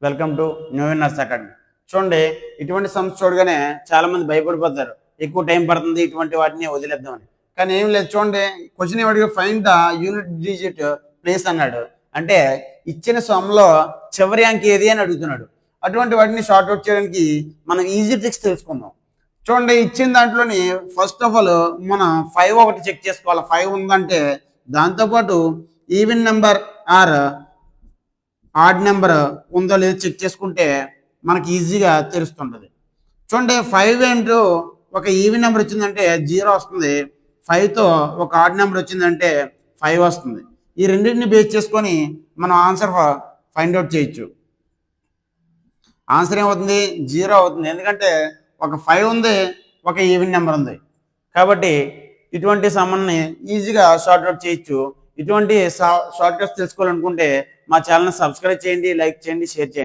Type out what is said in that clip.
Welcome to new winners academy. చూడండి, ఇటువంటి సమస్య చూడగానే చాలా మంది భయపడిపోతారు. ఎక్కువ టైం పడుతుంది, ఇటువంటి వాటిని వదిలేద్దామని. కానీ ఏం లేదు. చూడండి, క్వశ్చన్ ఏమడిగా find the unit digit place అన్నాడు. అంటే ఇచ్చిన సమ్లో చివరి అంకె ఏది అని అడుగుతున్నాడు. అటువంటి వాటిని షార్ట్అవుట్ చేయడానికి మనం ఈజీ ట్రిక్స్ తెలుసుకుందాం. చూడండి, ఇచ్చిన దాంట్లోని ఫస్ట్ ఆఫ్ ఆల్ మనం 5 ఒకటి చెక్ చేసుకోవాలి. 5 ఉందంటే దాంతోపాటు even number or odd number ఉందో లేదో చెక్ చేసుకుంటే మనకి ఈజీగా తెలుస్తుంటుంది. చూడండి, 5 ఏంటో ఒక ఈవెన్ నెంబర్ వచ్చిందంటే 0 వస్తుంది, 5తో ఒక ఆడ్ నెంబర్ వచ్చిందంటే 5 వస్తుంది. ఈ రెండింటిని బేస్ చేసుకొని మనం ఆన్సర్ ఫైండ్ అవుట్ చేయొచ్చు. ఆన్సర్ ఏమవుతుంది? 0 అవుతుంది. ఎందుకంటే ఒక 5 ఉంది, ఒక ఈవెన్ నెంబర్ ఉంది. కాబట్టి ఇటువంటి సమ్మని ఈజీగా షార్ట్అవుట్ చేయొచ్చు. ఇటువంటి షార్ట్కట్స్ తెలుసుకోవాలనుకుంటే మా ఛానల్ని సబ్స్క్రైబ్ చేయండి, లైక్ చేయండి, షేర్ చేయండి.